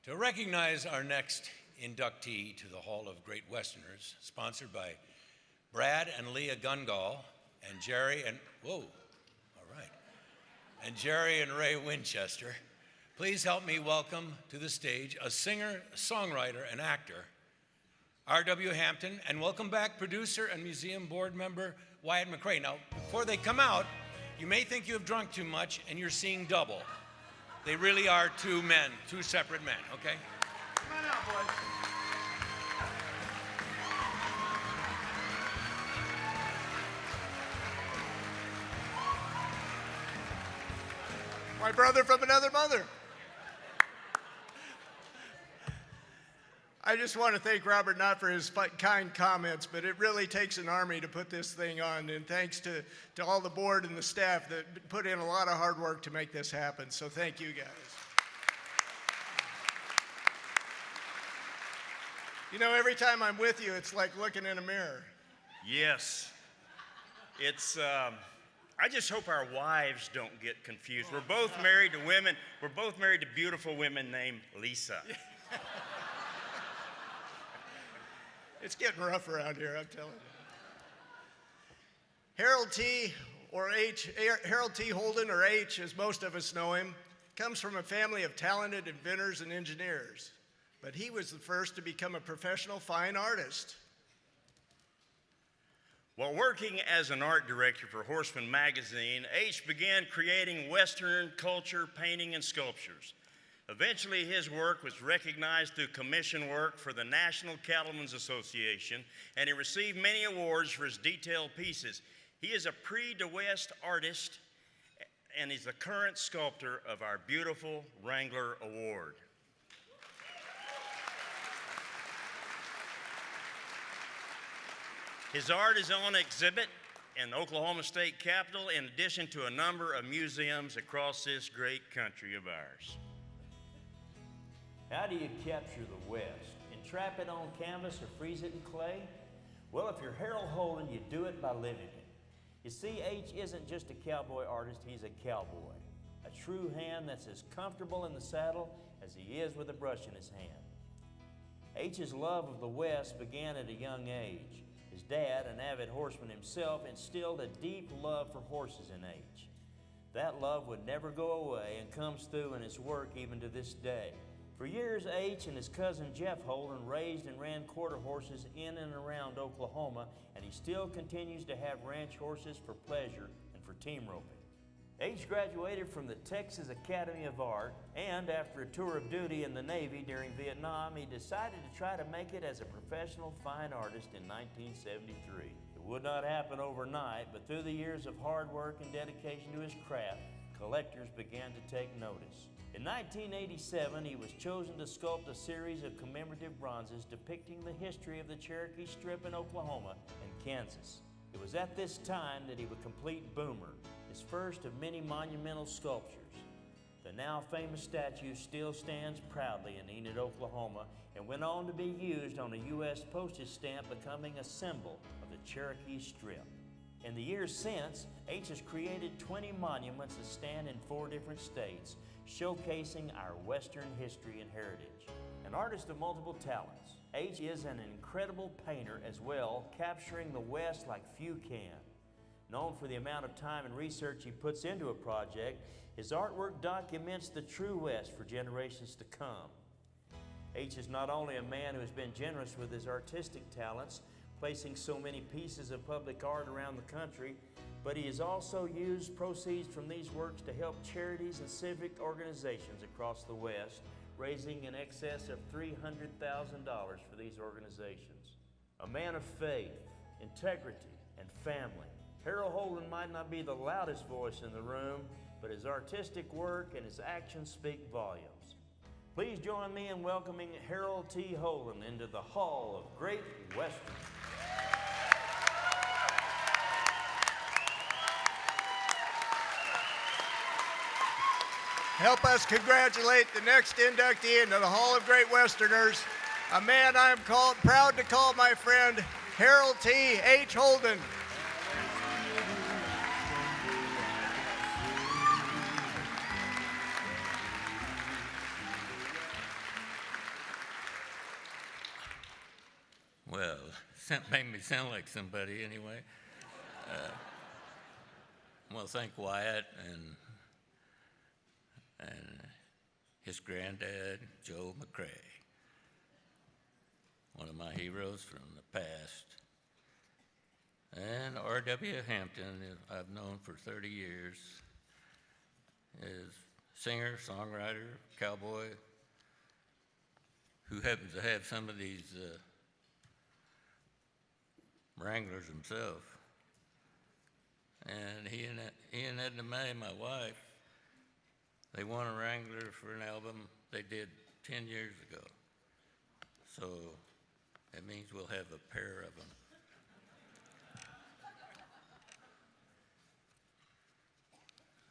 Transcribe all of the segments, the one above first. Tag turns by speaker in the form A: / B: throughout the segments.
A: To recognize our next inductee to the Hall of Great Westerners, sponsored by Brad and Leah Gungall and Jerry and, and Jerry and Ray Winchester, please help me welcome to the stage a singer, songwriter, and actor, R.W. Hampton, and welcome back producer and museum board member Wyatt McRae. Now, before they come out, you may think you have drunk too much and you're seeing double. They really are two men, two separate men, okay?
B: Come on out, boys. My brother from another mother. I just want to thank Robert not for his kind comments, but it really takes an army to put this thing on, and thanks to all the board and the staff that put in a lot of hard work to make this happen, so thank you guys. You know, every time I'm with you, it's like looking in a mirror.
C: Yes. It's, I just hope our wives don't get confused. We're both married to women. We're both married to beautiful women named Lisa.
B: It's getting rough around here, I'm telling you. Harold T. Holden, or H, as most of us know him, comes from a family of talented inventors and engineers, but he was the first to become a professional fine artist.
C: While working as an art director for Horseman magazine, H began creating Western culture, painting, and sculptures. Eventually, his work was recognized through commission work for the National Cattlemen's Association, and he received many awards for his detailed pieces. He is a Prix de West artist, and he's the current sculptor of our beautiful Wrangler Award. His art is on exhibit in the Oklahoma State Capitol, in addition to a number of museums across this great country of ours.
D: How do you capture the West? Entrap it on canvas or freeze it in clay? Well, if you're Harold Holden, you do it by living it. You see, H isn't just a cowboy artist, he's a cowboy. A true hand that's as comfortable in the saddle as he is with a brush in his hand. H's love of the West began at a young age. His dad, an avid horseman himself, instilled a deep love for horses in H. That love would never go away and comes through in his work even to this day. For years, H and his cousin Jeff Holden raised and ran quarter horses in and around Oklahoma, and he still continues to have ranch horses for pleasure and for team roping. H graduated from the Texas Academy of Art, and after a tour of duty in the Navy during Vietnam, he decided to try to make it as a professional fine artist in 1973. It would not happen overnight, but through the years of hard work and dedication to his craft, collectors began to take notice. In 1987, he was chosen to sculpt a series of commemorative bronzes depicting the history of the Cherokee Strip in Oklahoma and Kansas. It was at this time that he would complete Boomer, his first of many monumental sculptures. The now famous statue still stands proudly in Enid, Oklahoma, and went on to be used on a U.S. postage stamp, becoming a symbol of the Cherokee Strip. In the years since, H has created 20 monuments that stand in 4 different states, showcasing our Western history and heritage. An artist of multiple talents, H is an incredible painter as well, capturing the West like few can. Known for the amount of time and research he puts into a project, his artwork documents the true West for generations to come. H is not only a man who has been generous with his artistic talents, placing so many pieces of public art around the country, but he has also used proceeds from these works to help charities and civic organizations across the West, raising in excess of $300,000 for these organizations. A man of faith, integrity, and family, Harold Holden might not be the loudest voice in the room, but his artistic work and his actions speak volumes. Please join me in welcoming Harold T. Holden into the Hall of Great Western.
B: Help us congratulate the next inductee into the Hall of Great Westerners, a man I am proud to call my friend, Harold T. H. Holden.
E: Well, made me sound like somebody anyway. I want to thank Wyatt and his granddad, Joe McCrae, one of my heroes from the past. And R.W. Hampton, I've known for 30 years, is singer, songwriter, cowboy, who happens to have some of these Wranglers himself. And he and Edna Mae, my wife, they won a Wrangler for an album they did 10 years ago. So that means we'll have a pair of them.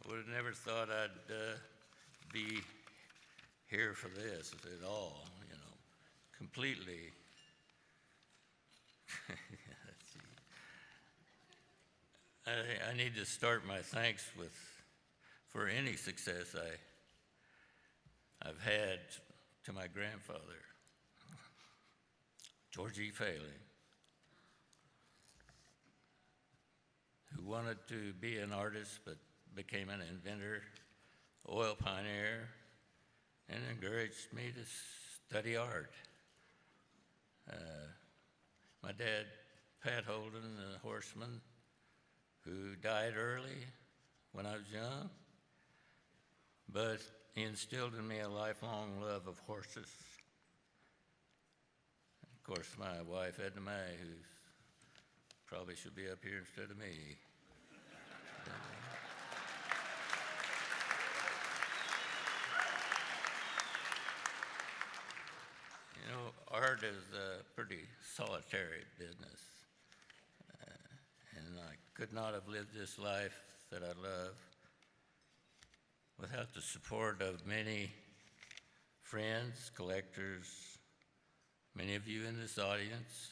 E: I would have never thought I'd be here for this at all, you know, completely. I need to start my thanks for any success I've had to my grandfather, George E. Faley, who wanted to be an artist but became an inventor, oil pioneer, and encouraged me to study art. My dad, Pat Holden, a horseman, who died early when I was young, but he instilled in me a lifelong love of horses. Of course, my wife, Edna Mae, who probably should be up here instead of me. You know, art is a pretty solitary business. And I could not have lived this life that I love without the support of many friends, collectors, many of you in this audience.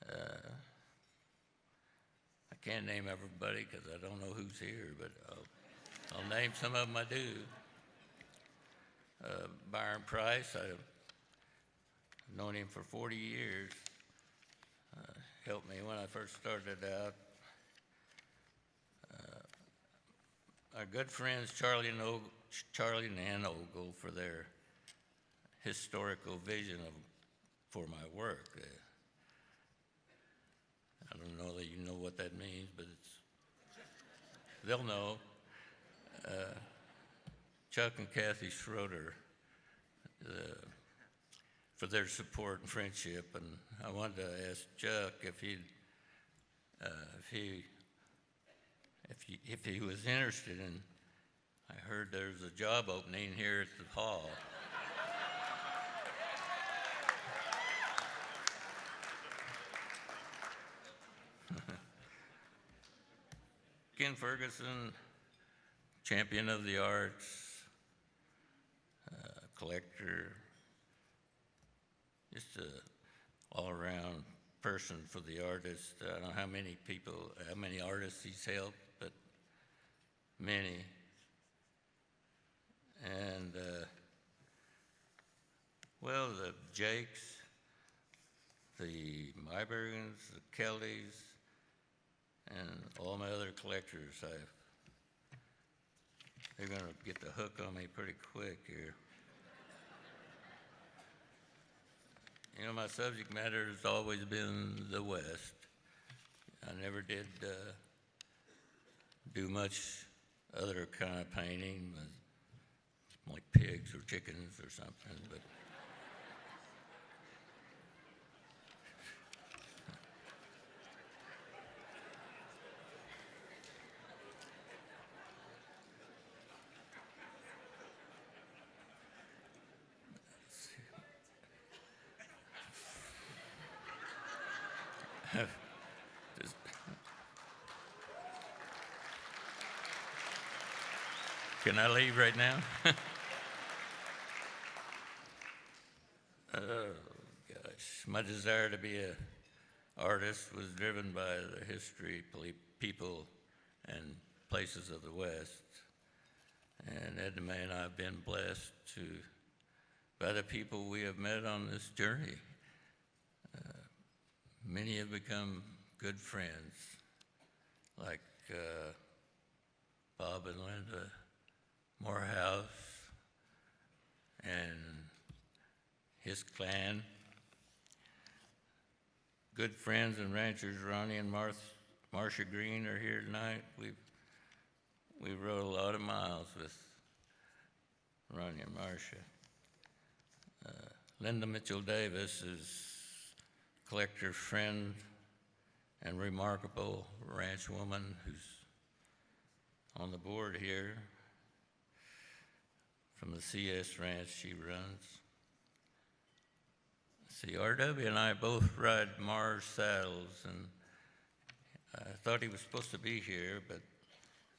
E: I can't name everybody because I don't know who's here, but I'll name some of them I do. Byron Price, I've known him for 40 years. Helped me when I first started out. Our good friends Charlie and Ann Ogle for their historical vision for my work. I don't know that you know what that means, but they'll know. Chuck and Kathy Schroeder for their support and friendship, and I wanted to ask Chuck if he was interested in. I heard there's a job opening here at the hall. Ken Ferguson, champion of the arts, collector, just an all-around person for the artist. I don't know how many artists he's helped, but many. And, well, the Jakes, the Mybergens, the Kellys, and all my other collectors, they're going to get the hook on me pretty quick here. You know, my subject matter has always been the West. I never did do much other kind of painting, like pigs or chickens or something, but can I leave right now? Oh, gosh. My desire to be an artist was driven by the history, people, and places of the West. And Edna Mae and I have been blessed by the people we have met on this journey. many have become good friends, like Bob and Linda Morehouse and his clan. Good friends and ranchers Ronnie and Marcia Green are here tonight. We rode a lot of miles with Ronnie and Marcia. Linda Mitchell Davis is collector's friend and remarkable ranch woman who's on the board here from the CS Ranch she runs. See, RW and I both ride Mars saddles, and I thought he was supposed to be here, but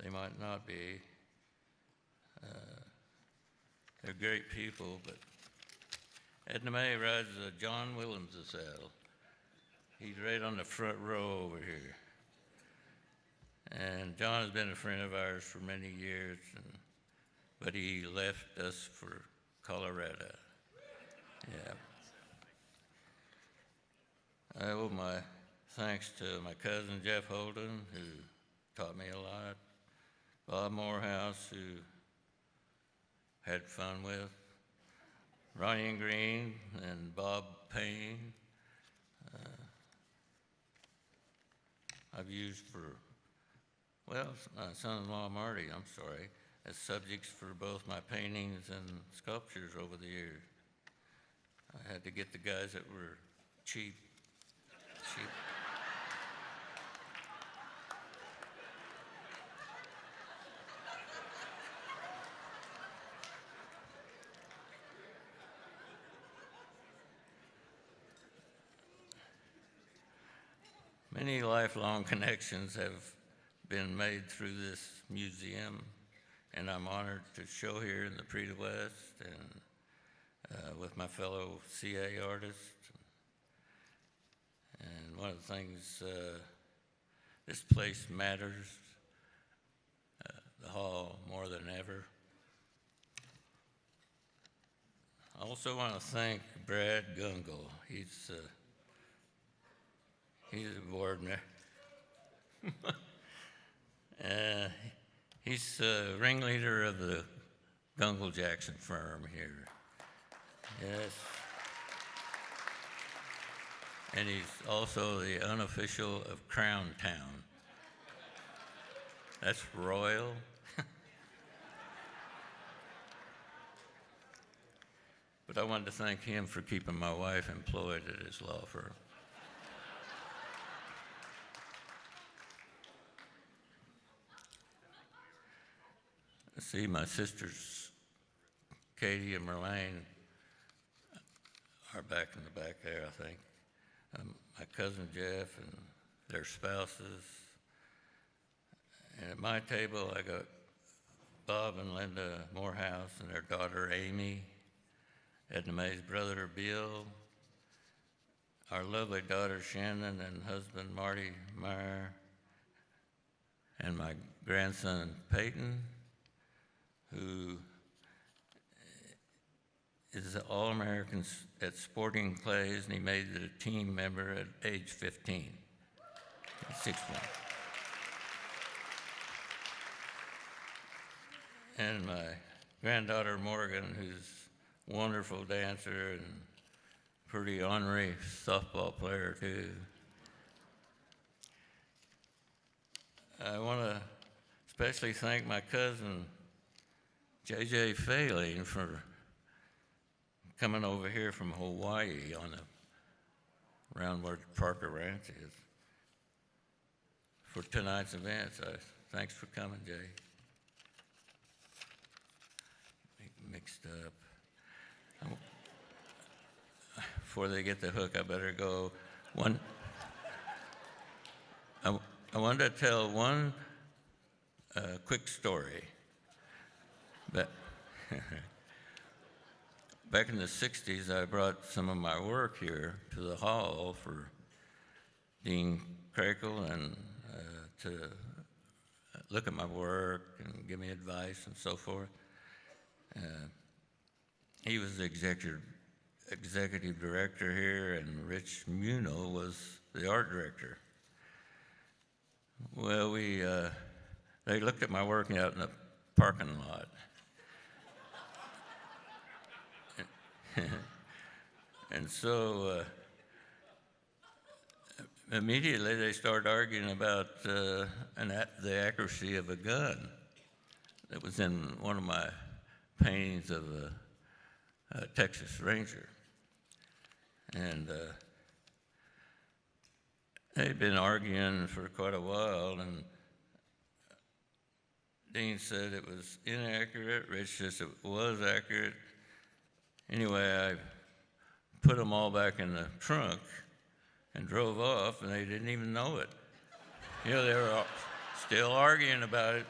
E: they might not be. They're great people, but Edna Mae rides a John Williams saddle. He's right on the front row over here. And John has been a friend of ours for many years, but he left us for Colorado. Yeah. I owe my thanks to my cousin Jeff Holden, who taught me a lot, Bob Morehouse, who had fun with, Ronnie and Green and Bob Payne. I've used for, well, my son-in-law Marty, I'm sorry, as subjects for both my paintings and sculptures over the years. I had to get the guys that were cheap. Many lifelong connections have been made through this museum, and I'm honored to show here in the Prix de West and with my fellow CA artists. And one of the things, this place matters, the hall more than ever. I also want to thank Brad Gungle. He's a board member. He's the ringleader of the Gungle Jackson firm here. Yes. And he's also the unofficial of Crown Town. That's royal. But I wanted to thank him for keeping my wife employed at his law firm. See, my sisters, Katie and Merlane, are back in the back there, I think. My cousin Jeff and their spouses. And at my table, I got Bob and Linda Morehouse and their daughter Amy, Edna Mae's brother Bill, our lovely daughter Shannon and husband Marty Meyer, and my grandson Peyton, who is an All-American at sporting clays, and he made it a team member at age 15. He's 6'1". And my granddaughter Morgan, who's a wonderful dancer and pretty ornery softball player too. I want to especially thank my cousin J.J. Faline for coming over here from Hawaii around where Parker Ranch is for tonight's event. So thanks for coming, Jay. Mixed up. Before they get the hook, I better go. I wanted to tell one quick story. Back in the 60s, I brought some of my work here to the hall for Dean Crackle and to look at my work and give me advice and so forth. He was the executive director here, and Rich Muno was the art director. Well, they looked at my work out in the parking lot. And so immediately they started arguing about the accuracy of a gun that was in one of my paintings of a Texas Ranger. And they'd been arguing for quite a while, and Dean said it was inaccurate. Rich said it was accurate. Anyway, I put them all back in the trunk and drove off, and they didn't even know it. You know, they were all still arguing about it.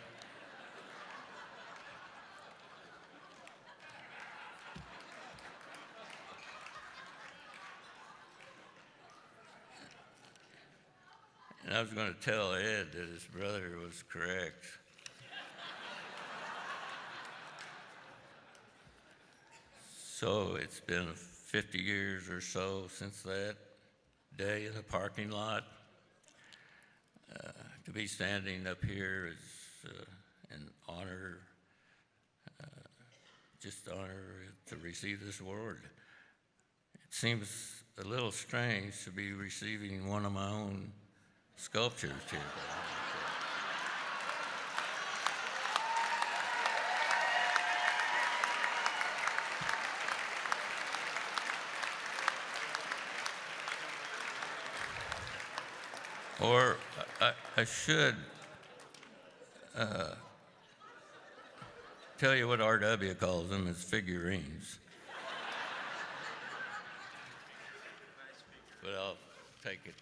E: And I was going to tell Ed that his brother was correct. So it's been 50 years or so since that day in the parking lot. To be standing up here is an honor, just honor to receive this award. It seems a little strange to be receiving one of my own sculptures here. Or I should tell you what RW calls them as figurines. But I'll take it.